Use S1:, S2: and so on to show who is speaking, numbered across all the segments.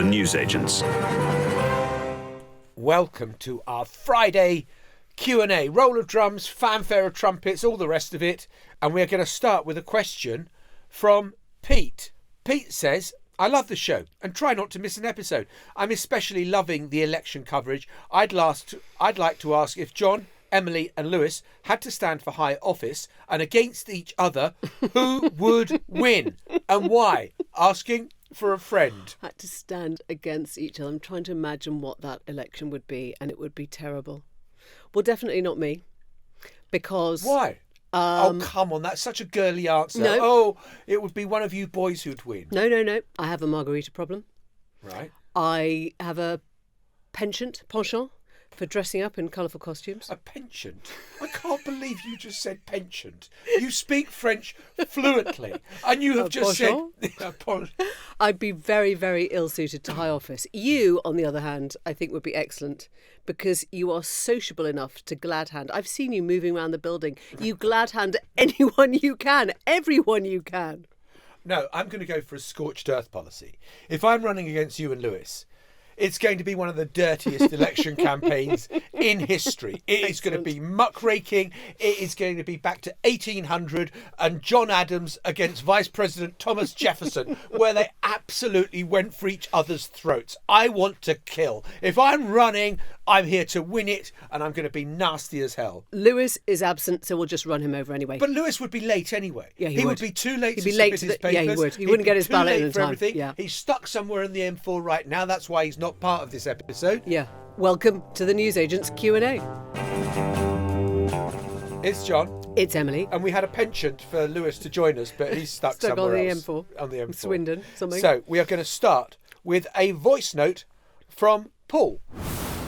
S1: the newsagents.
S2: Welcome to our Friday Q&A. Roll of drums, fanfare of trumpets, all the rest of it. And we're going to start with a question from Pete. Pete says, I love the show and try not to miss an episode. I'm especially loving the election coverage. I'd like to ask if John, Emily and Lewis had to stand for high office and against each other, who would win and why? Asking for a friend.
S3: Had to stand against each other. I'm trying to imagine what that election would be, and it would be terrible. Well, definitely not me. Because...
S2: Why? Oh, come on. That's such a girly answer.
S3: No.
S2: Oh, it would be one of you boys who'd win.
S3: No. I have a margarita problem.
S2: Right.
S3: I have a penchant for dressing up in colourful costumes.
S2: A penchant? I can't believe you just said penchant. You speak French fluently, and you have just said...
S3: I'd be very, very ill-suited to high office. You, on the other hand, I think would be excellent because you are sociable enough to glad hand. I've seen you moving around the building. You glad hand anyone you can, everyone you can.
S2: No, I'm going to go for a scorched earth policy. If I'm running against you and Lewis... It's going to be one of the dirtiest election campaigns in history. It is going to be muckraking. It is going to be back to 1800 and John Adams against Vice President Thomas Jefferson, where they absolutely went for each other's throats. I want to kill. If I'm running, I'm here to win it, and I'm going to be nasty as hell.
S3: Lewis is absent, so we'll just run him over anyway.
S2: But Lewis would be late anyway.
S3: Yeah, he
S2: would be too late
S3: He'd
S2: to
S3: be late
S2: submit
S3: to
S2: his papers.
S3: Yeah, he would. He wouldn't get his ballot in time. Yeah.
S2: He's stuck somewhere in the M4 right now. That's why he's not part of this episode.
S3: Yeah. Welcome to the Newsagents Q&A.
S2: It's John.
S3: It's Emily.
S2: And we had a penchant for Lewis to join us, but he's stuck somewhere else.
S3: On the M4. Swindon, something.
S2: So we are going to start with a voice note from Paul.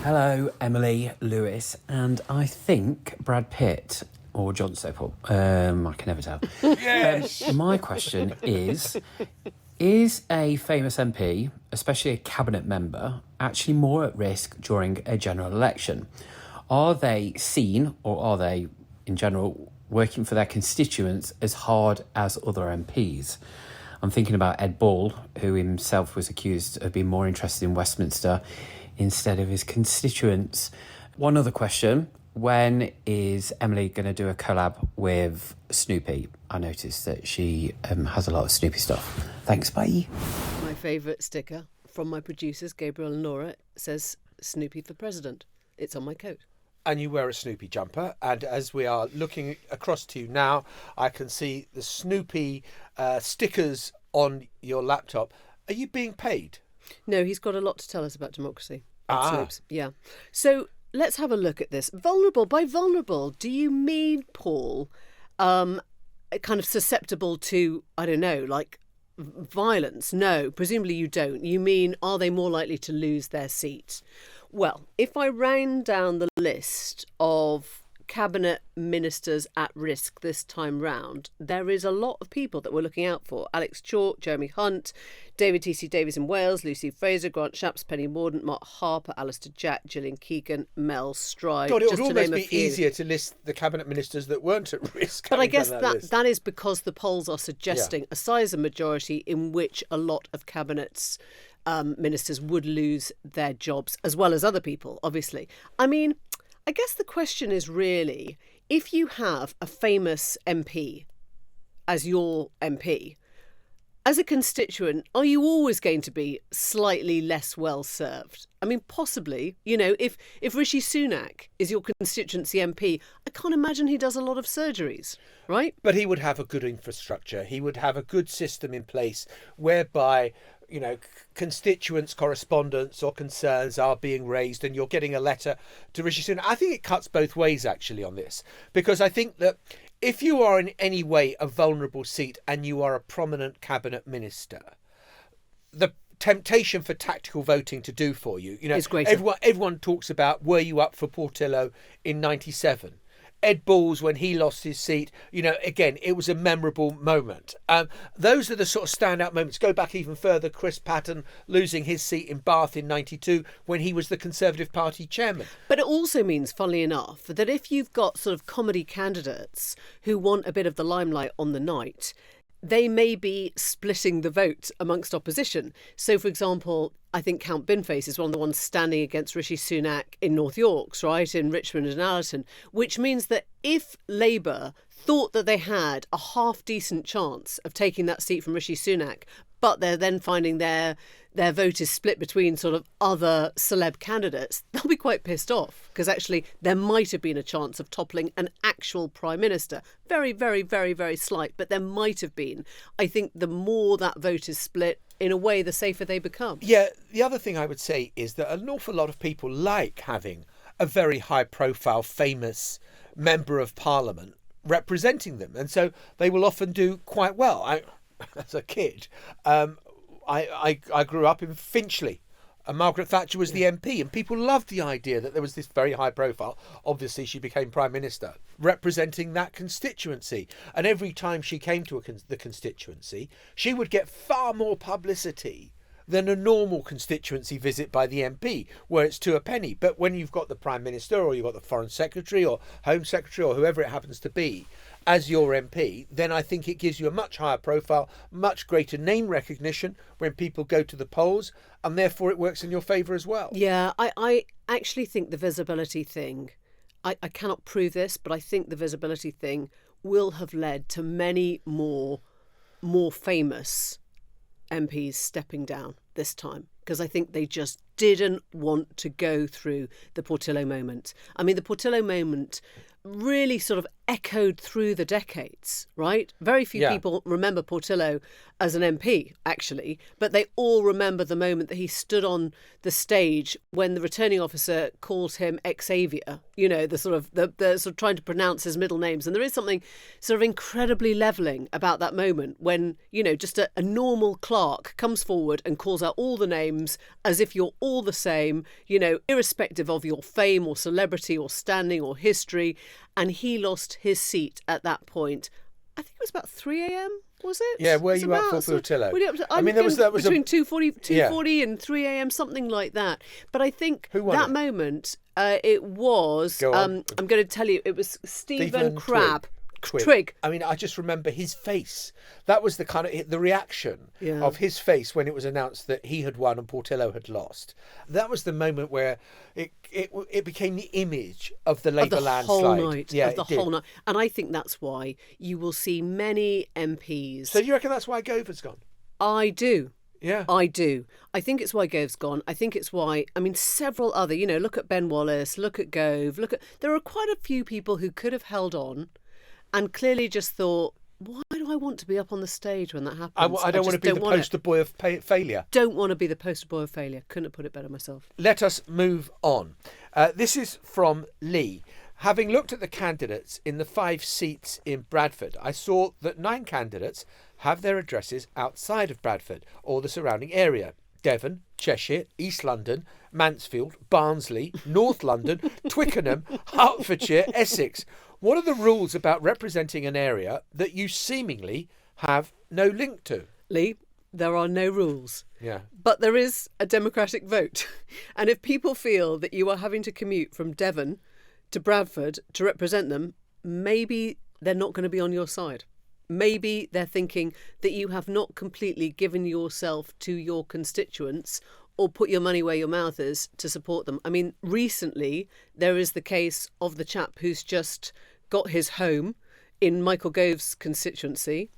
S4: Hello, Emily, Lewis, and I think Brad Pitt or John Sopel. I can never tell.
S2: Yes.
S4: My question is a famous MP, especially a cabinet member, actually more at risk during a general election? Are they seen, or are they, in general, working for their constituents as hard as other MPs? I'm thinking about Ed Ball, who himself was accused of being more interested in Westminster instead of his constituents. One other question. When is Emily going to do a collab with Snoopy? I noticed that she has a lot of Snoopy stuff. Thanks, bye.
S3: My favourite sticker from my producers, Gabriel and Laura, says Snoopy for President. It's on my coat.
S2: And you wear a Snoopy jumper. And as we are looking across to you now, I can see the Snoopy stickers on your laptop. Are you being paid?
S3: No, he's got a lot to tell us about democracy.
S2: Snoops.
S3: Yeah. So let's have a look at this. Vulnerable. By vulnerable, do you mean, Paul, kind of susceptible to, I don't know, like violence? No, presumably you don't. You mean, are they more likely to lose their seat? Well, if I round down the list of cabinet ministers at risk this time round, there is a lot of people that we're looking out for. Alex Chalk, Jeremy Hunt, David T.C. Davies in Wales, Lucy Fraser, Grant Shapps, Penny Mordaunt, Mark Harper, Alistair Jack, Gillian Keegan, Mel Stride.
S2: God, it would almost be easier to list the cabinet ministers that weren't at risk.
S3: But I guess that is because the polls are suggesting a size and majority in which a lot of cabinets ministers would lose their jobs, as well as other people, obviously. I mean, I guess the question is really, if you have a famous MP as your MP, as a constituent, are you always going to be slightly less well served? I mean, possibly, you know, if Rishi Sunak is your constituency MP, I can't imagine he does a lot of surgeries, right?
S2: But he would have a good infrastructure. He would have a good system in place whereby, you know, constituents' correspondence or concerns are being raised and you're getting a letter to Rishi Sunak. I think it cuts both ways, actually, on this, because I think that if you are in any way a vulnerable seat and you are a prominent cabinet minister, the temptation for tactical voting to do for you, you know, everyone talks about, were you up for Portillo in 97? Ed Balls, when he lost his seat, you know, again, it was a memorable moment. Those are the sort of standout moments. Go back even further, Chris Patten losing his seat in Bath in 92 when he was the Conservative Party chairman.
S3: But it also means, funnily enough, that if you've got sort of comedy candidates who want a bit of the limelight on the night, they may be splitting the vote amongst opposition. So, for example, I think Count Binface is one of the ones standing against Rishi Sunak in North Yorks, right, in Richmond and Allerton, which means that if Labour thought that they had a half-decent chance of taking that seat from Rishi Sunak, but they're then finding their vote is split between sort of other celeb candidates, they'll be quite pissed off because actually there might have been a chance of toppling an actual Prime Minister. Very, very, very, very slight, but there might have been. I think the more that vote is split, in a way, the safer they become.
S2: Yeah, the other thing I would say is that an awful lot of people like having a very high-profile, famous member of Parliament representing them. And so they will often do quite well. As a kid, I grew up in Finchley, and Margaret Thatcher was the MP, and people loved the idea that there was this very high profile. Obviously, she became Prime Minister, representing that constituency. And every time she came to the constituency, she would get far more publicity than a normal constituency visit by the MP, where it's to a penny. But when you've got the Prime Minister, or you've got the Foreign Secretary or Home Secretary or whoever it happens to be as your MP, then I think it gives you a much higher profile, much greater name recognition when people go to the polls, and therefore it works in your favour as well.
S3: Yeah, I actually think the visibility thing, I cannot prove this, but I think the visibility thing will have led to many more famous MPs stepping down this time, because I think they just didn't want to go through the Portillo moment. I mean, the Portillo moment really sort of echoed through the decades, right? Very few people remember Portillo as an MP, actually, but they all remember the moment that he stood on the stage when the returning officer called him Xavier, you know, the sort of trying to pronounce his middle names. And there is something sort of incredibly levelling about that moment when, you know, just a normal clerk comes forward and calls out all the names as if you're all the same, you know, irrespective of your fame or celebrity or standing or history. And he lost his seat at that point. I think it was about 3 a.m, was it?
S2: Yeah, were you up for Portillo?
S3: I mean, that was between 2:40 and 3 a.m, something like that. But I think that moment, it was, I'm going to tell you, it was Stephen Crabb. Twig.
S2: I mean, I just remember his face. That was the kind of the reaction of his face when it was announced that he had won and Portillo had lost. That was the moment where it became the image of the Labour landslide.
S3: Whole night. And I think that's why you will see many MPs.
S2: So do you reckon that's why Gove's gone?
S3: I do.
S2: Yeah.
S3: I do. I think it's why Gove's gone. I think it's why, I mean, several other, you know, look at Ben Wallace, look at Gove, there are quite a few people who could have held on and clearly just thought, why do I want to be up on the stage when that happens?
S2: I don't want to be the poster boy of failure.
S3: Don't want to be the poster boy of failure. Couldn't have put it better myself.
S2: Let us move on. This is from Lee. Having looked at the candidates in the 5 seats in Bradford, I saw that 9 candidates have their addresses outside of Bradford or the surrounding area. Devon, Cheshire, East London, Mansfield, Barnsley, North London, Twickenham, Hertfordshire, Essex. What are the rules about representing an area that you seemingly have no link to?
S3: Lee, there are no rules.
S2: Yeah.
S3: But there is a democratic vote. And if people feel that you are having to commute from Devon to Bradford to represent them, maybe they're not going to be on your side. Maybe they're thinking that you have not completely given yourself to your constituents or put your money where your mouth is to support them. I mean, recently, there is the case of the chap who's just got his home in Michael Gove's constituency.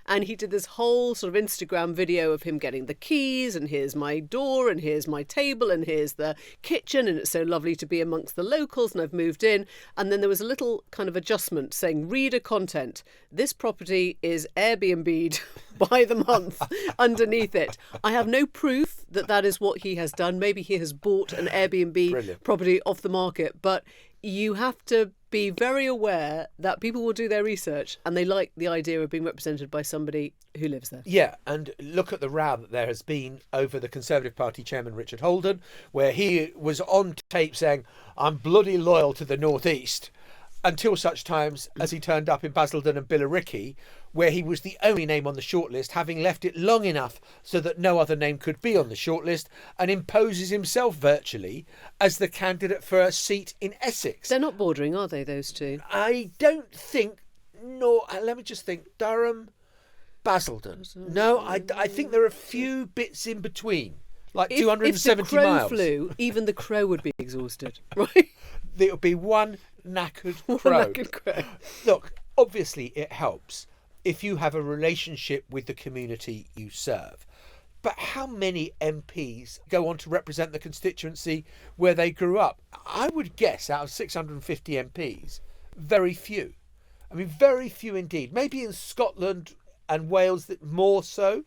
S3: And he did this whole sort of Instagram video of him getting the keys, and here's my door, and here's my table, and here's the kitchen, and it's so lovely to be amongst the locals, and I've moved in. And then there was a little kind of adjustment saying, reader content, this property is Airbnb'd by the month underneath it. I have no proof that that is what he has done. Maybe he has bought an Airbnb property off the market, but you have to be very aware that people will do their research and they like the idea of being represented by somebody who lives there.
S2: Yeah, and look at the row that there has been over the Conservative Party chairman, Richard Holden, where he was on tape saying, I'm bloody loyal to the North East, until such times as he turned up in Basildon and Billericay, where he was the only name on the shortlist, having left it long enough so that no other name could be on the shortlist, and imposes himself virtually as the candidate for a seat in Essex.
S3: They're not bordering, are they, those two?
S2: I don't think, let me just think, Durham, Basildon. No, I think there are a few bits in between, like
S3: If
S2: 270
S3: the crow
S2: miles.
S3: flew, even the crow would be exhausted, right?
S2: There would be one knackered crow.
S3: Knackered crow.
S2: Look, obviously it helps if you have a relationship with the community you serve. But how many MPs go on to represent the constituency where they grew up? I would guess out of 650 MPs, very few. I mean, very few indeed. Maybe in Scotland and Wales that more so.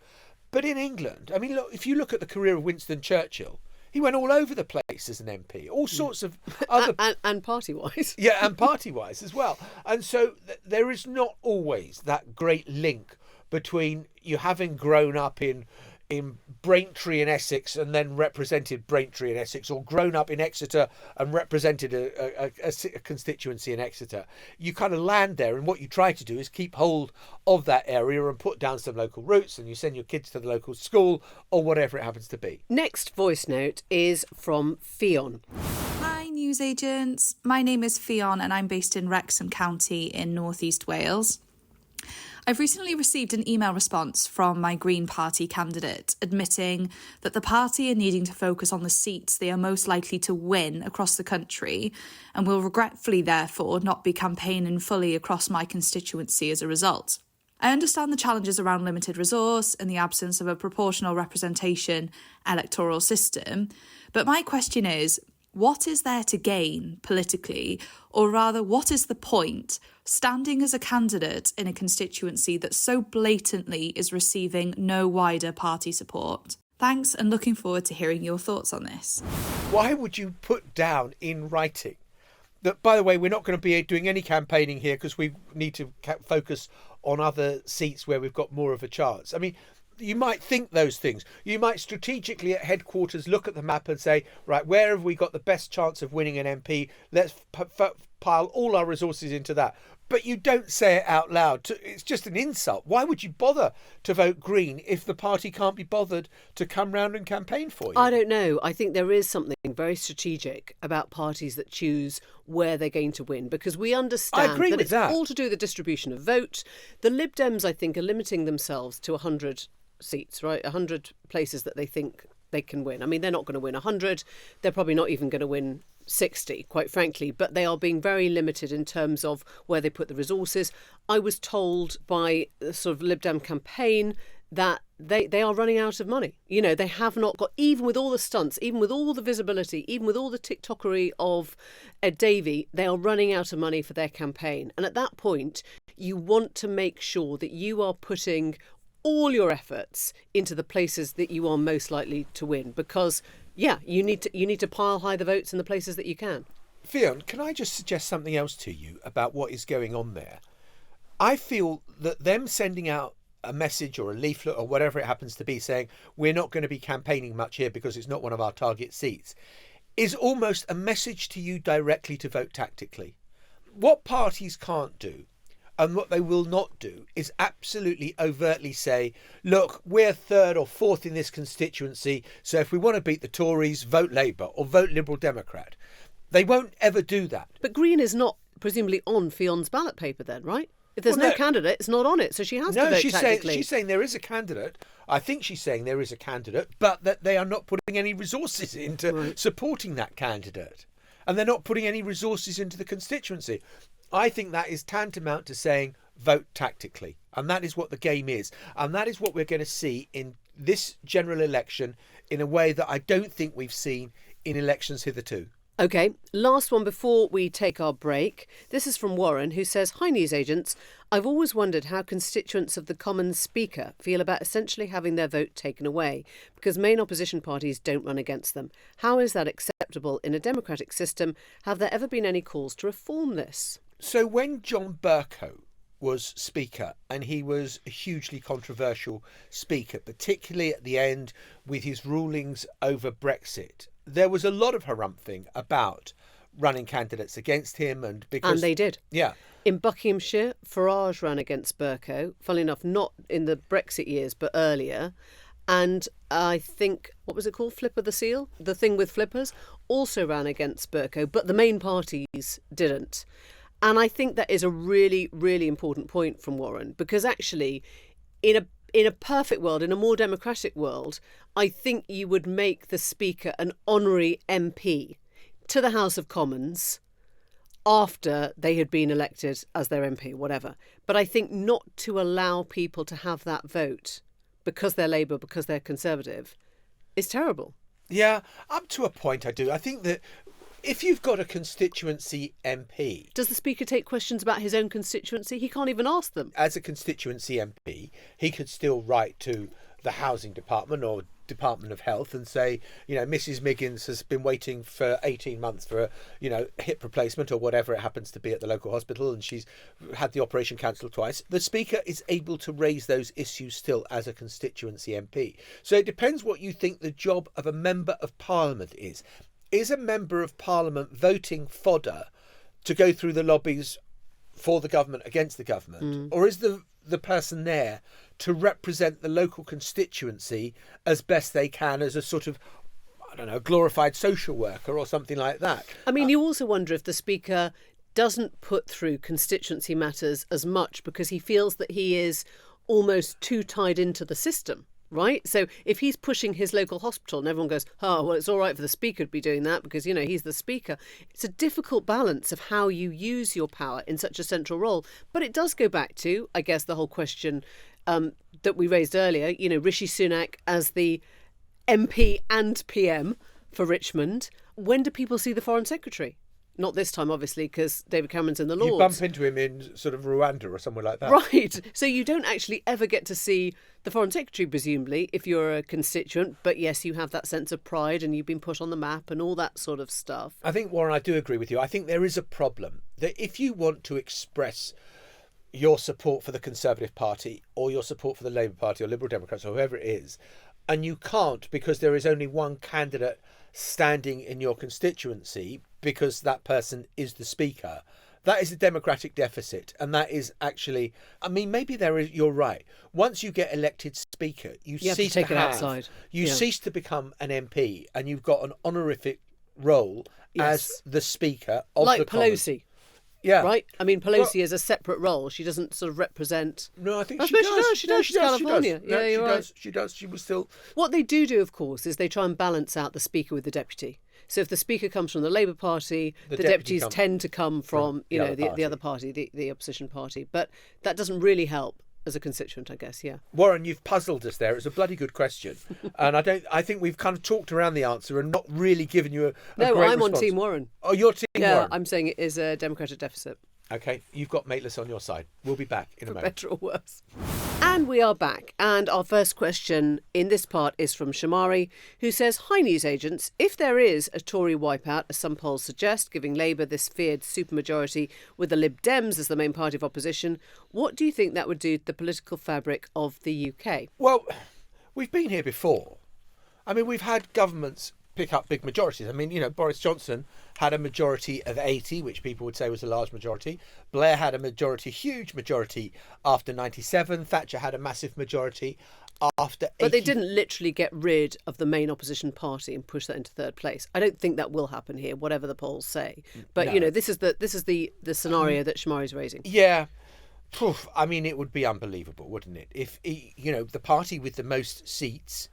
S2: But in England, I mean, look, if you look at the career of Winston Churchill, he went all over the place as an MP, all sorts of other...
S3: And party-wise.
S2: Yeah, and party-wise as well. And so there is not always that great link between you having grown up in Braintree in Essex and then represented Braintree in Essex, or grown up in Exeter and represented a constituency in Exeter. You kind of land there, and what you try to do is keep hold of that area and put down some local roots, and you send your kids to the local school or whatever it happens to be.
S3: Next voice note is from Fionn.
S1: Hi, newsagents. My name is Fionn and I'm based in Wrexham County in North East Wales. I've recently received an email response from my Green Party candidate admitting that the party are needing to focus on the seats they are most likely to win across the country and will regretfully therefore not be campaigning fully across my constituency as a result. I understand the challenges around limited resource and the absence of a proportional representation electoral system, but my question is, what is there to gain politically, or rather, what is the point standing as a candidate in a constituency that so blatantly is receiving no wider party support? Thanks, and looking forward to hearing your thoughts on this.
S2: Why would you put down in writing that, by the way, we're not going to be doing any campaigning here because we need to focus on other seats where we've got more of a chance? I mean, you might think those things. You might strategically at headquarters look at the map and say, right, where have we got the best chance of winning an MP? Let's pile all our resources into that. But you don't say it out loud. It's just an insult. Why would you bother to vote Green if the party can't be bothered to come round and campaign for you?
S3: I don't know. I think there is something very strategic about parties that choose where they're going to win, because we understand that it's all to do with the distribution of vote. The Lib Dems, I think, are limiting themselves to 100 seats, right? 100 places that they think they can win. I mean, they're not going to win 100. They're probably not even going to win 60, quite frankly, but they are being very limited in terms of where they put the resources. I was told by the sort of Lib Dem campaign that they are running out of money. You know, they have not got, even with all the stunts, even with all the visibility, even with all the TikTokery of Ed Davey, they are running out of money for their campaign. And at that point, you want to make sure that you are putting all your efforts into the places that you are most likely to win, because you need to pile high the votes in the places that you can.
S2: Fionn, can I just suggest something else to you about what is going on there? I feel that them sending out a message or a leaflet or whatever it happens to be saying we're not going to be campaigning much here because it's not one of our target seats is almost a message to you directly to vote tactically. What parties can't do and what they will not do is absolutely overtly say, look, we're third or fourth in this constituency, so if we want to beat the Tories, vote Labour or vote Liberal Democrat. They won't ever do that.
S3: But Green is not presumably on Fionn's ballot paper then, right? If there's no candidate, it's not on it, so she has to vote tactically.
S2: She's saying there is a candidate. I think she's saying there is a candidate, but that they are not putting any resources into supporting that candidate. And they're not putting any resources into the constituency. I think that is tantamount to saying vote tactically. And that is what the game is. And that is what we're going to see in this general election in a way that I don't think we've seen in elections hitherto.
S3: OK, last one before we take our break. This is from Warren, who says, "Hi, newsagents. I've always wondered how constituents of the Commons Speaker feel about essentially having their vote taken away because main opposition parties don't run against them. How is that acceptable in a democratic system? Have there ever been any calls to reform this?"
S2: So when John Bercow was Speaker, and he was a hugely controversial Speaker, particularly at the end with his rulings over Brexit, there was a lot of harumphing about running candidates against him. And
S3: they did.
S2: Yeah.
S3: In Buckinghamshire, Farage ran against Bercow, funnily enough, not in the Brexit years, but earlier. And I think, what was it called? Flipper the Seal? The thing with flippers also ran against Bercow, but the main parties didn't. And I think that is a really, really important point from Warren, because actually in a perfect world, in a more democratic world, I think you would make the Speaker an honorary MP to the House of Commons after they had been elected as their MP, whatever. But I think not to allow people to have that vote because they're Labour, because they're Conservative, is terrible.
S2: Yeah, up to a point I do. I think that if you've got a constituency MP...
S3: Does the Speaker take questions about his own constituency? He can't even ask them.
S2: As a constituency MP, he could still write to the Housing Department or Department of Health and say, Mrs. Miggins has been waiting for 18 months for a, hip replacement or whatever it happens to be at the local hospital, and she's had the operation cancelled twice. The Speaker is able to raise those issues still as a constituency MP. So it depends what you think the job of a Member of Parliament is. Is a Member of Parliament voting fodder to go through the lobbies for the government against the government? Or is the person there to represent the local constituency as best they can as a sort of, I don't know, glorified social worker or something like that?
S3: I mean, you also wonder if the Speaker doesn't put through constituency matters as much because he feels that he is almost too tied into the system. Right? So if he's pushing his local hospital and everyone goes, oh, well, it's all right for the Speaker to be doing that because, he's the Speaker. It's a difficult balance of how you use your power in such a central role. But it does go back to, I guess, the whole question that we raised earlier, Rishi Sunak as the MP and PM for Richmond. When do people see the Foreign Secretary? Not this time, obviously, because David Cameron's in the Lords.
S2: You bump into him in sort of Rwanda or somewhere like that.
S3: Right. So you don't actually ever get to see the Foreign Secretary, presumably, if you're a constituent. But yes, you have that sense of pride and you've been put on the map and all that sort of stuff.
S2: I think, Warren, I do agree with you. I think there is a problem that if you want to express your support for the Conservative Party or your support for the Labour Party or Liberal Democrats or whoever it is, and you can't because there is only one candidate standing in your constituency because that person is the Speaker, that is a democratic deficit. And that is actually, I mean, maybe you're right. Once you get elected Speaker, you cease
S3: have to take it outside.
S2: You cease to become an MP and you've got an honorific role as the Speaker of
S3: like
S2: the Commons.
S3: Pelosi.
S2: Yeah.
S3: Right? I mean, Pelosi is a separate role. She doesn't sort of represent...
S2: No, I think
S3: I
S2: she
S3: suppose
S2: does.
S3: she does. She's California.
S2: No,
S3: Yeah,
S2: she
S3: you're
S2: does.
S3: right.
S2: She does. She was still...
S3: What they do, of course, is they try and balance out the Speaker with the Deputy. So if the Speaker comes from the Labour Party, the deputies tend to come from the other party, the opposition party. But that doesn't really help as a constituent, I guess, yeah.
S2: Warren, you've puzzled us there. It's a bloody good question. And I think we've kind of talked around the answer and not really given you a
S3: No,
S2: great
S3: I'm
S2: response.
S3: on Team Warren.
S2: Oh, you're Team
S3: Yeah,
S2: Warren.
S3: I'm saying it is a democratic deficit.
S2: OK, you've got Maitlis on your side. We'll be back in a
S3: For
S2: moment.
S3: better or worse. And we are back. And our first question in this part is from Shamari, who says, hi, newsagents. If there is a Tory wipeout, as some polls suggest, giving Labour this feared supermajority with the Lib Dems as the main party of opposition, what do you think that would do to the political fabric of the UK?
S2: Well, we've been here before. I mean, we've had governments pick up big majorities. I mean, Boris Johnson had a majority of 80, which people would say was a large majority. Blair had a huge majority after 97. Thatcher had a massive majority after 80.
S3: But they didn't literally get rid of the main opposition party and push that into third place. I don't think that will happen here, whatever the polls say. But,
S2: No.
S3: this is the scenario that Shamari's raising.
S2: Yeah. Poof, I mean, it would be unbelievable, wouldn't it? If, the party with the most seats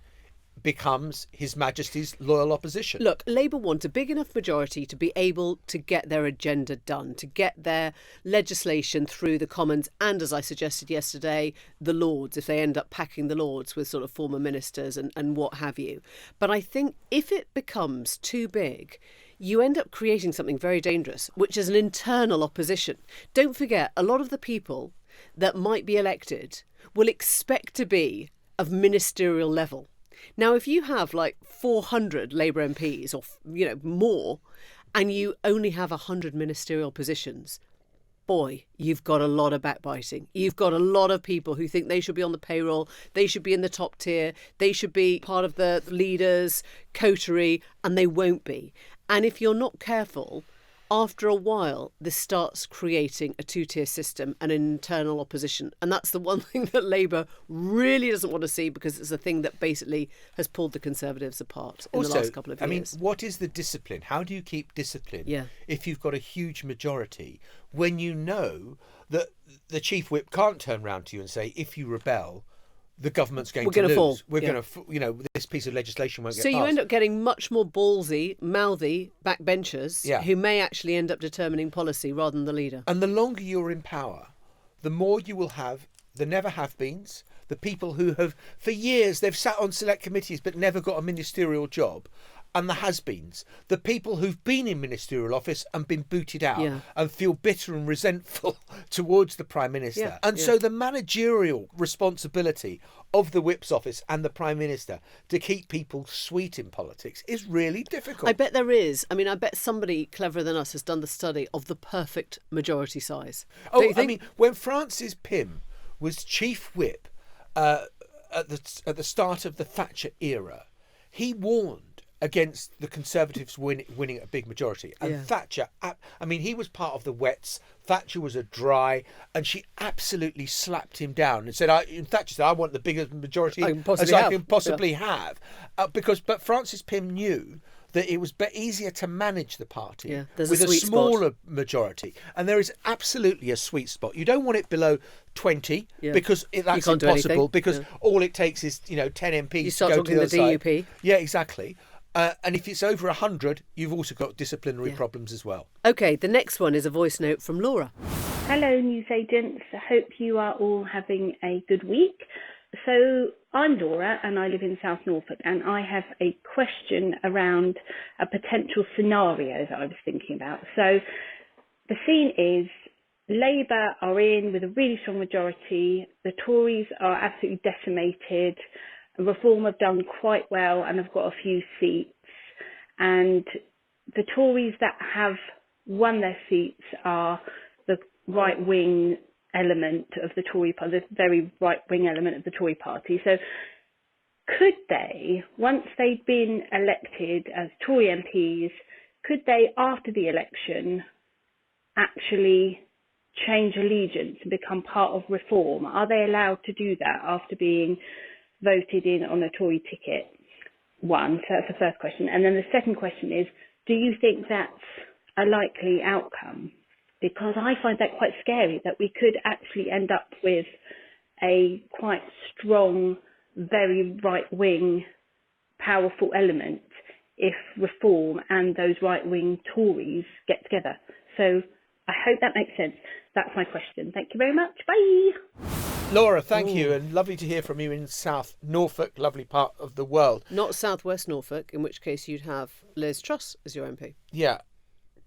S2: becomes His Majesty's loyal opposition.
S3: Look, Labour want a big enough majority to be able to get their agenda done, to get their legislation through the Commons and, as I suggested yesterday, the Lords, if they end up packing the Lords with sort of former ministers and what have you. But I think if it becomes too big, you end up creating something very dangerous, which is an internal opposition. Don't forget, a lot of the people that might be elected will expect to be of ministerial level. Now, if you have like 400 Labour MPs or, more, and you only have 100 ministerial positions, boy, you've got a lot of backbiting. You've got a lot of people who think they should be on the payroll, they should be in the top tier, they should be part of the leaders' coterie, and they won't be. And if you're not careful, after a while, this starts creating a two-tier system and an internal opposition. And that's the one thing that Labour really doesn't want to see because it's a thing that basically has pulled the Conservatives apart in the last couple of years.
S2: I mean, what is the discipline? How do you keep discipline if you've got a huge majority when you know that the Chief Whip can't turn round to you and say, if you rebel, the government's going
S3: We're
S2: to
S3: gonna
S2: lose.
S3: fall.
S2: We're
S3: Yeah.
S2: going to, this piece of legislation won't get
S3: So you
S2: passed.
S3: end up getting much more ballsy, mouthy backbenchers
S2: Yeah.
S3: who may actually end up determining policy rather than the leader.
S2: And the longer you're in power, the more you will have the never have beens, the people who have, for years, they've sat on select committees but never got a ministerial job, and the has-beens, the people who've been in ministerial office and been booted out
S3: Yeah.
S2: and feel bitter and resentful towards the Prime Minister.
S3: Yeah,
S2: And so the managerial responsibility of the Whip's office and the Prime Minister to keep people sweet in politics is really difficult.
S3: I bet there is. I mean, I bet somebody cleverer than us has done the study of the perfect majority size. Don't you
S2: I
S3: think?
S2: mean, when Francis Pym was chief whip at the start of the Thatcher era, he warned against the Conservatives winning a big majority. And
S3: Yeah.
S2: Thatcher, I mean, he was part of the wets. Thatcher was a dry, and she absolutely slapped him down and said, Thatcher said, I want the biggest majority
S3: I can possibly
S2: as I
S3: have."
S2: can possibly have. But Francis Pym knew that it was easier to manage the party
S3: Yeah, there's a
S2: with a
S3: sweet spot.
S2: smaller majority. And there is absolutely a sweet spot. You don't want it below 20
S3: Yeah.
S2: because that's
S3: can't do
S2: impossible
S3: anything.
S2: because
S3: Yeah.
S2: all it takes is 10 MPs
S3: You start
S2: to go
S3: talking
S2: to the
S3: the
S2: other side.
S3: DUP.
S2: Yeah, exactly. And if it's over 100, you've also got disciplinary problems as well.
S3: Okay, the next one is a voice note from Laura.
S5: Hello, newsagents. I hope you are all having a good week. So I'm Laura and I live in South Norfolk, and I have a question around a potential scenario that I was thinking about. So the scene is Labour are in with a really strong majority. The Tories are absolutely decimated. Reform have done quite well and have got a few seats. And the Tories that have won their seats are the right-wing element of the Tory party, the very right-wing element of the Tory party. So could they, once they've been elected as Tory MPs, could they, after the election, actually change allegiance and become part of Reform? Are they allowed to do that after being voted in on a Tory ticket? One, so that's the first question. And then the second question is, do you think that's a likely outcome? Because I find that quite scary, that we could actually end up with a quite strong, very right-wing, powerful element if Reform and those right-wing Tories get together. So I hope that makes sense. That's my question. Thank you very much. Bye.
S2: Laura, thank you, and lovely to hear from you in South Norfolk, lovely part of the world.
S3: Not South West Norfolk, in which case you'd have Liz Truss as your MP.
S2: Yeah.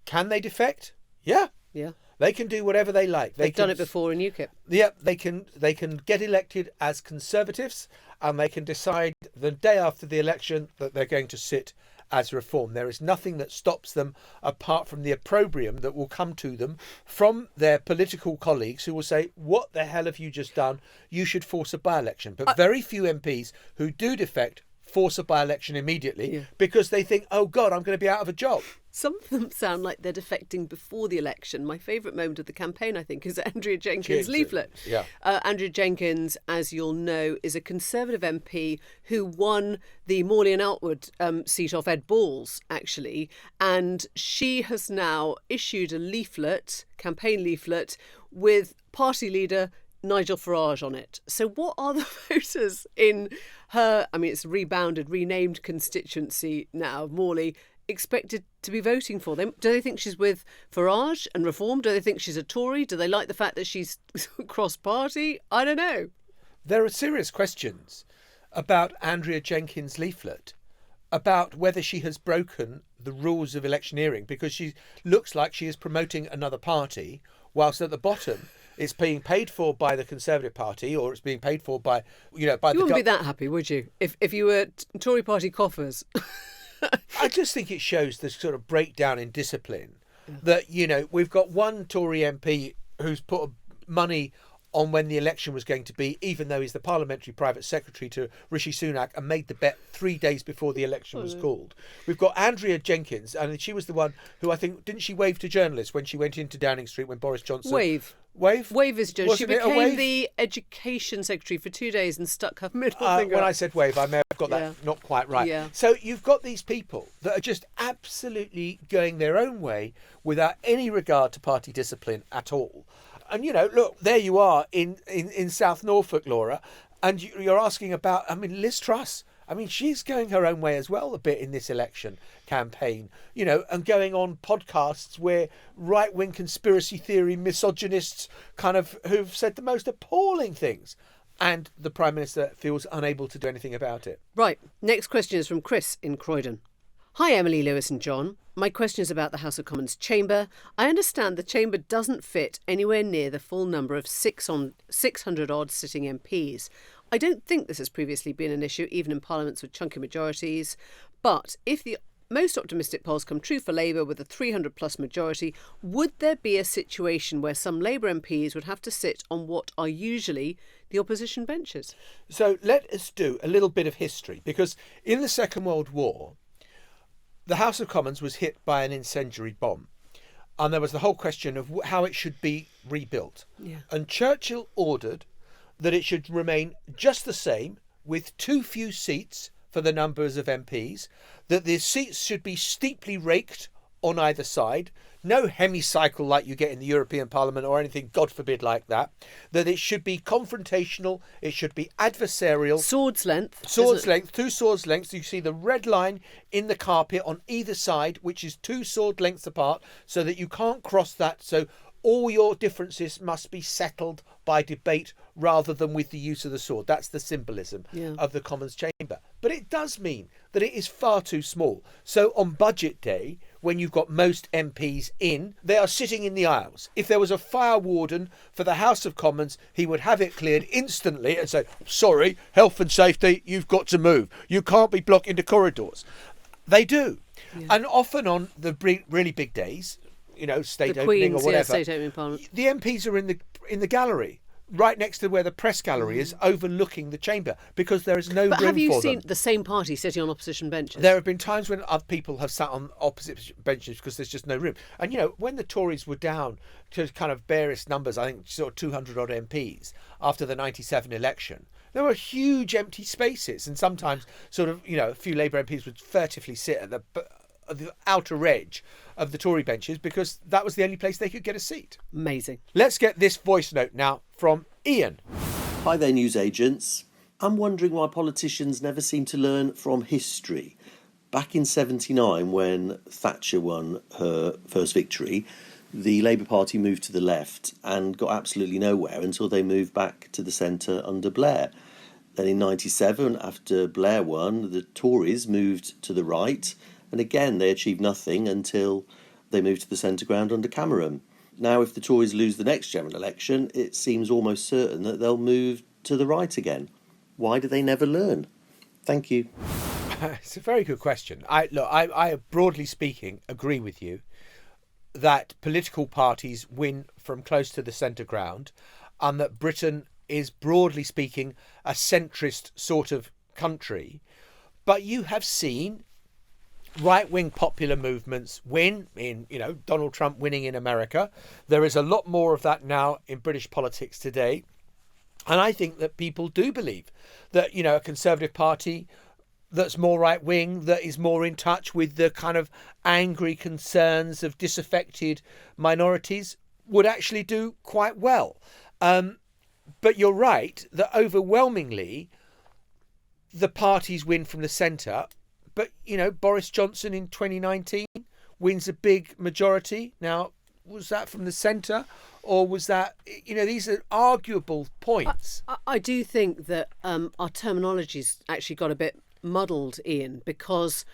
S2: Can they defect? Yeah.
S3: Yeah.
S2: They can do whatever they like.
S3: They've done it before in UKIP.
S2: Yeah, they can get elected as Conservatives, and they can decide the day after the election that they're going to sit as Reform. There is nothing that stops them apart from the opprobrium that will come to them from their political colleagues who will say, what the hell have you just done? You should force a by-election. But very few MPs who do defect force a by-election immediately because they think, oh God, I'm going to be out of a job.
S3: Some of them sound like they're defecting before the election. My favourite moment of the campaign, I think, is Andrea Jenkins' leaflet.
S2: Yeah.
S3: Andrea Jenkins, as you'll know, is a Conservative MP who won the Morley and Outwood seat off Ed Balls, actually. And she has now issued a leaflet, campaign leaflet, with party leader Nigel Farage on it. So what are the voters in her, I mean, it's rebounded, renamed constituency now, Morley, expected to be voting for them? Do they think she's with Farage and Reform? Do they think she's a Tory? Do they like the fact that she's cross-party? I don't know.
S2: There are serious questions about Andrea Jenkins' leaflet, about whether she has broken the rules of electioneering, because she looks like she is promoting another party, whilst at the bottom it's being paid for by the Conservative Party, or it's being paid for by, by
S3: You
S2: the
S3: wouldn't be that happy, would you? If you were Tory party coffers.
S2: I just think it shows the sort of breakdown in discipline that, we've got one Tory MP who's put money on when the election was going to be, even though he's the parliamentary private secretary to Rishi Sunak, and made the bet 3 days before the election was called. We've got Andrea Jenkins, and she was the one who, I think, didn't she wave to journalists when she went into Downing Street when Boris Johnson...
S3: Wave is just...
S2: Wasn't
S3: She
S2: it a
S3: became
S2: wave?
S3: the education secretary for 2 days and stuck her middle finger
S2: When
S3: up.
S2: I said wave, I may have got that not quite right.
S3: Yeah.
S2: So you've got these people that are just absolutely going their own way without any regard to party discipline at all. And, look, there you are in South Norfolk, Laura, And you're asking about, Liz Truss. She's going her own way as well a bit in this election campaign, and going on podcasts where right-wing conspiracy theory misogynists who've said the most appalling things. And the Prime Minister feels unable to do anything about it.
S3: Right. Next question is from Chris in Croydon. Hi, Emily, Lewis and John. My question is about the House of Commons chamber. I understand the chamber doesn't fit anywhere near the full number of 600-odd sitting MPs. I don't think this has previously been an issue, even in parliaments with chunky majorities. But if the most optimistic polls come true for Labour with a 300-plus majority, would there be a situation where some Labour MPs would have to sit on what are usually the opposition benches?
S2: So let us do a little bit of history, because in the Second World War, the House of Commons was hit by an incendiary bomb. And there was the whole question of how it should be rebuilt. Yeah. And Churchill ordered that it should remain just the same, with too few seats for the numbers of MPs, that the seats should be steeply raked on either side, no hemicycle like you get in the European Parliament or anything, God forbid, like that it should be confrontational, it should be adversarial.
S3: Swords length.
S2: Two swords lengths. You see the red line in the carpet on either side, which is 2 sword lengths apart, so that you can't cross that. So all your differences must be settled by debate rather than with the use of the sword. That's the symbolism of the Commons chamber. But it does mean that it is far too small. So on budget day, when you've got most MPs in, they are sitting in the aisles. If there was a fire warden for the House of Commons, he would have it cleared instantly and say, sorry, health and safety, you've got to move. You can't be blocking the corridors. They do. Yeah. And often on the really big days, state opening or whatever,
S3: state opening Parliament,
S2: the MPs are in the gallery, right next to where the press gallery is, overlooking the chamber, because there is no room for them.
S3: But have you seen the same party sitting on opposition benches?
S2: There have been times when other people have sat on opposite benches because there's just no room. And, when the Tories were down to kind of various numbers, I think sort of 200 odd MPs after the 97 election, there were huge empty spaces. And sometimes sort of, a few Labour MPs would furtively sit at the outer edge of the Tory benches because that was the only place they could get a seat.
S3: Amazing.
S2: Let's get this voice note now from Ian.
S6: Hi there, newsagents. I'm wondering why politicians never seem to learn from history. Back in 79, when Thatcher won her first victory, the Labour Party moved to the left and got absolutely nowhere until they moved back to the centre under Blair. Then in 97, after Blair won, the Tories moved to the right, and again they achieved nothing until they moved to the centre ground under Cameron. Now, if the Tories lose the next general election, it seems almost certain that they'll move to the right again. Why do they never learn? Thank you.
S2: It's a very good question. I broadly speaking agree with you that political parties win from close to the centre ground, and that Britain is, broadly speaking, a centrist sort of country. But you have seen right-wing popular movements win in, Donald Trump winning in America. There is a lot more of that now in British politics today. And I think that people do believe that, a Conservative Party that's more right-wing, that is more in touch with the kind of angry concerns of disaffected minorities, would actually do quite well. But you're right that overwhelmingly the parties win from the centre. But, Boris Johnson in 2019 wins a big majority. Now, was that from the centre or was that, these are arguable points.
S3: I do think that our terminology's actually got a bit muddled, Ian, because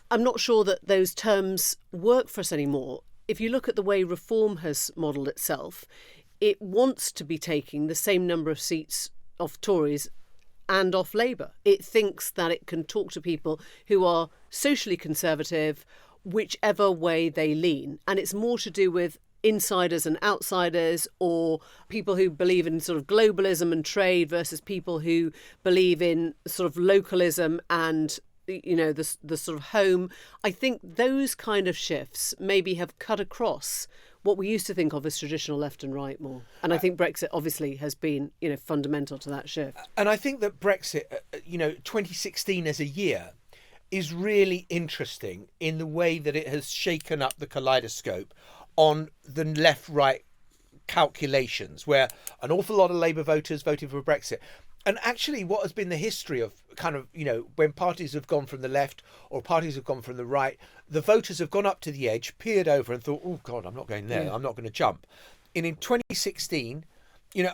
S3: I'm not sure that those terms work for us anymore. If you look at the way Reform has modelled itself, it wants to be taking the same number of seats off Tories and off Labour. It thinks that it can talk to people who are socially conservative, whichever way they lean. And it's more to do with insiders and outsiders, or people who believe in sort of globalism and trade versus people who believe in sort of localism and, the sort of home. I think those kind of shifts maybe have cut across what we used to think of as traditional left and right more. And I think Brexit obviously has been, fundamental to that shift.
S2: And I think that Brexit, 2016 as a year is really interesting in the way that it has shaken up the kaleidoscope on the left-right calculations, where an awful lot of Labour voters voted for Brexit. And actually, what has been the history of kind of, when parties have gone from the left or parties have gone from the right, the voters have gone up to the edge, peered over and thought, oh, God, I'm not going there. I'm not going to jump. And in 2016,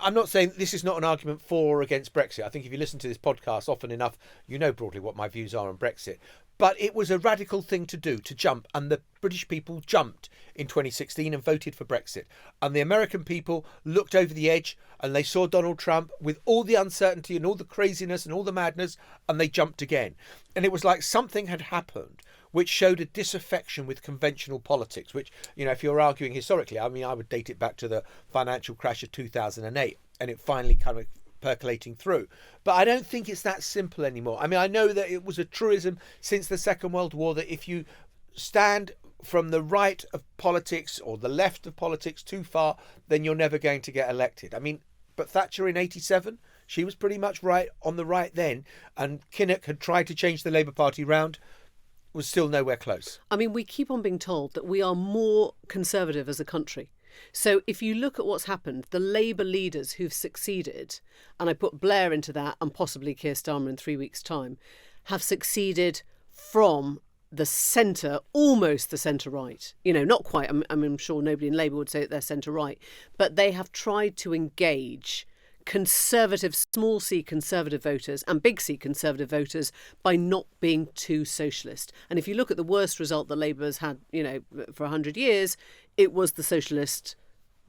S2: I'm not saying this is not an argument for or against Brexit. I think if you listen to this podcast often enough, you know broadly what my views are on Brexit. But it was a radical thing to do, to jump. And the British people jumped in 2016 and voted for Brexit. And the American people looked over the edge and they saw Donald Trump with all the uncertainty and all the craziness and all the madness, and they jumped again. And it was like something had happened which showed a disaffection with conventional politics, which, if you're arguing historically, I mean, I would date it back to the financial crash of 2008, and it finally kind of percolating through. But I don't think it's that simple anymore. I mean, I know that it was a truism since the Second World War that if you stand from the right of politics or the left of politics too far, then you're never going to get elected. I mean, but Thatcher in 87, she was pretty much right on the right then, and Kinnock had tried to change the Labour Party round, was still nowhere close.
S3: I mean, we keep on being told that we are more conservative as a country. So if you look at what's happened, the Labour leaders who've succeeded, and I put Blair into that and possibly Keir Starmer in 3 weeks' time, have succeeded from the centre, almost the centre-right. Not quite. I'm sure nobody in Labour would say that they're centre-right. But they have tried to engage conservative, small c conservative voters and big C conservative voters by not being too socialist. And if you look at the worst result that Labour has had, for 100 years, it was the socialist,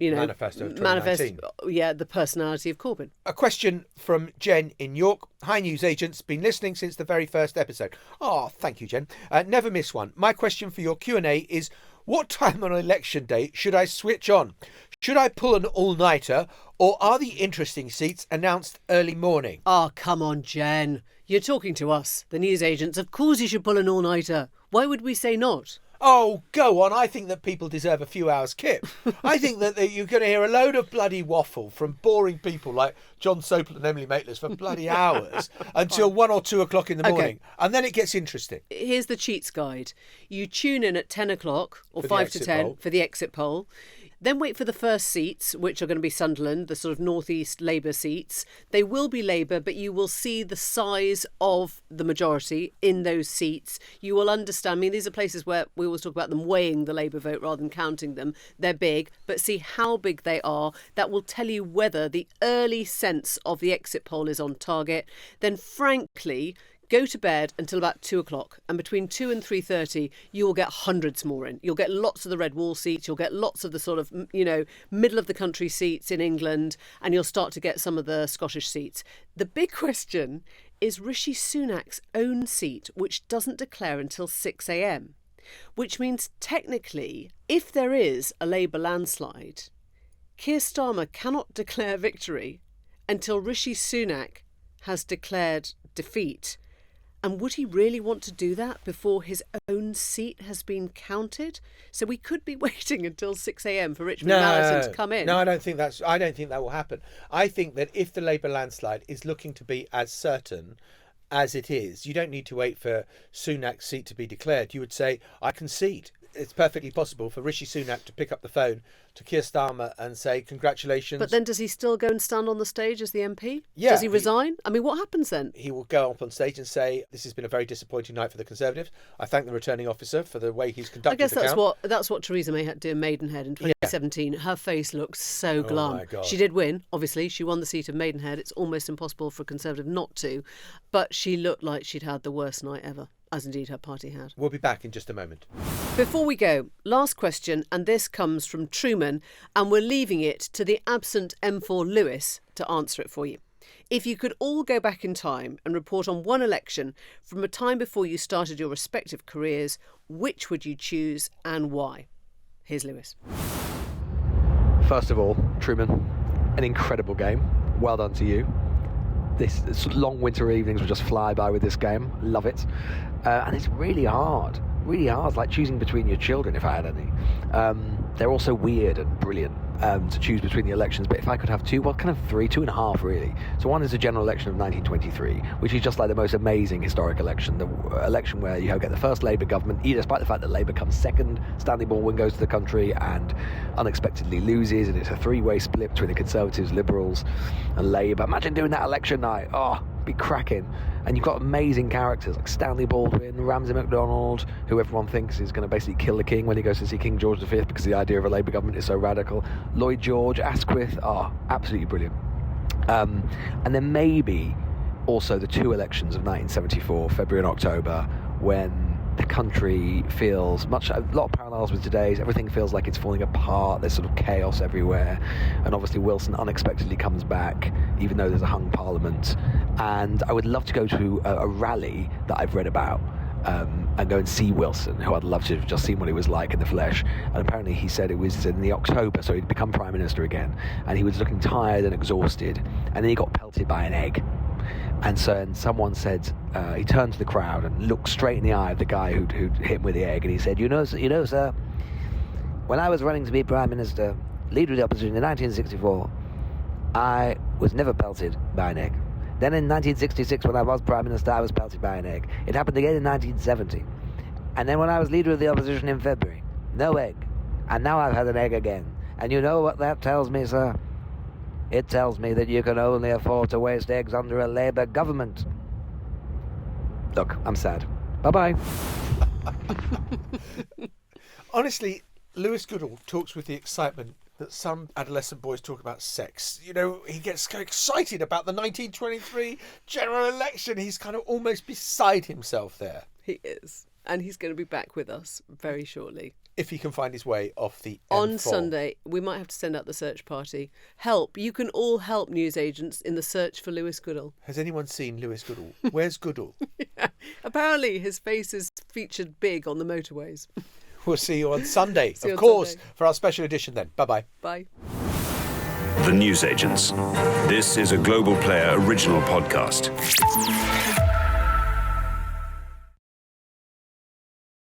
S2: manifesto of 2019.
S3: The personality of Corbyn.
S2: A question from Jen in York. Hi, newsagents. Been listening since the very first episode. Oh, thank you, Jen. Never miss one. My question for your Q&A is, what time on election day should I switch on? Should I pull an all-nighter, or are the interesting seats announced early morning?
S3: Oh, come on, Jen. You're talking to us, the newsagents. Of course you should pull an all-nighter. Why would we say not?
S2: Oh, go on. I think that people deserve a few hours kip. I think that you're going to hear a load of bloody waffle from boring people like John Sopel and Emily Maitlis for bloody hours until 1 or 2 o'clock in the morning. And then it gets interesting.
S3: Here's the cheats guide. You tune in at 10 o'clock or 5 to 10 for the exit poll. Then wait for the first seats, which are going to be Sunderland, the sort of northeast Labour seats. They will be Labour, but you will see the size of the majority in those seats. You will understand. I mean, these are places where we always talk about them weighing the Labour vote rather than counting them. They're big, but see how big they are. That will tell you whether the early sense of the exit poll is on target. Then, frankly, go to bed until about 2 o'clock, and between 2 and 3:30 you will get hundreds more in. You'll get lots of the red wall seats, you'll get lots of the sort of, middle of the country seats in England, and you'll start to get some of the Scottish seats. The big question is Rishi Sunak's own seat, which doesn't declare until 6 a.m, which means technically, if there is a Labour landslide, Keir Starmer cannot declare victory until Rishi Sunak has declared defeat. And would he really want to do that before his own seat has been counted? So we could be waiting until 6 a.m. for Richmond Mallison to come in.
S2: No, I don't think that will happen. I think that if the Labour landslide is looking to be as certain as it is, you don't need to wait for Sunak's seat to be declared. You would say, I concede. It's perfectly possible for Rishi Sunak to pick up the phone to Keir Starmer and say, congratulations.
S3: But then does he still go and stand on the stage as the MP?
S2: Yeah.
S3: Does he resign? I mean, what happens then?
S2: He will go up on stage and say, this has been a very disappointing night for the Conservatives. I thank the returning officer for the way he's conducted the count.
S3: I guess that's what Theresa May had to do in Maidenhead in 2017. Yeah. Her face looked so glum.
S2: Oh my God.
S3: She did win, obviously. She won the seat of Maidenhead. It's almost impossible for a Conservative not to. But she looked like she'd had the worst night ever, as indeed her party had.
S2: We'll be back in just a moment.
S3: Before we go, last question, and this comes from Truman, and we're leaving it to the absent M4 Lewis to answer it for you. If you could all go back in time and report on one election from a time before you started your respective careers, which would you choose and why? Here's Lewis.
S7: First of all, Truman, an incredible game. Well done to you. This long winter evenings will just fly by with this game. Love it. And it's really hard. It's like choosing between your children, if I had any. they're also weird and brilliant to choose between the elections. But if I could have two, well, kind of three, two and a half, really. So one is the general election of 1923, which is just like the most amazing historic election, the election where you get the first Labour government, despite the fact that Labour comes second. Stanley Baldwin goes to the country and unexpectedly loses, and it's a three-way split between the Conservatives, Liberals and Labour. Imagine doing that election night. Oh, be cracking. And you've got amazing characters like Stanley Baldwin, Ramsay MacDonald, who everyone thinks is going to basically kill the king when he goes to see King George V because the idea of a Labour government is so radical. Lloyd George, Asquith, absolutely brilliant. And then maybe also the two elections of 1974, February and October, when the country feels a lot of parallels with today's. Everything feels like it's falling apart. There's sort of chaos everywhere, and obviously Wilson unexpectedly comes back, even though there's a hung parliament. And I would love to go to a rally that I've read about and go and see Wilson, who I'd love to have just seen what he was like in the flesh. And apparently he said it was in the October, so he'd become Prime Minister again, and he was looking tired and exhausted, and then he got pelted by an egg. And someone said, he turned to the crowd and looked straight in the eye of the guy who'd hit him with the egg, and he said, you know, sir, when I was running to be Prime Minister, Leader of the Opposition in 1964, I was never pelted by an egg. Then in 1966, when I was Prime Minister, I was pelted by an egg. It happened again in 1970. And then when I was Leader of the Opposition in February, no egg. And now I've had an egg again. And you know what that tells me, sir? It tells me that you can only afford to waste eggs under a Labour government. Look, I'm sad. Bye-bye.
S2: Honestly, Lewis Goodall talks with the excitement that some adolescent boys talk about sex. You know, he gets so excited about the 1923 general election. He's kind of almost beside himself there.
S3: He is. And he's going to be back with us very shortly.
S2: If he can find his way off the M4.
S3: On Sunday, we might have to send out the search party. Help. You can all help newsagents in the search for Lewis Goodall.
S2: Has anyone seen Lewis Goodall? Where's Goodall?
S3: Yeah. Apparently his face is featured big on the motorways.
S2: We'll see you on Sunday,
S3: See you
S2: of
S3: on
S2: course,
S3: Sunday.
S2: for our special edition then. Bye-bye.
S3: Bye.
S8: The Newsagents. This is a Global Player original podcast.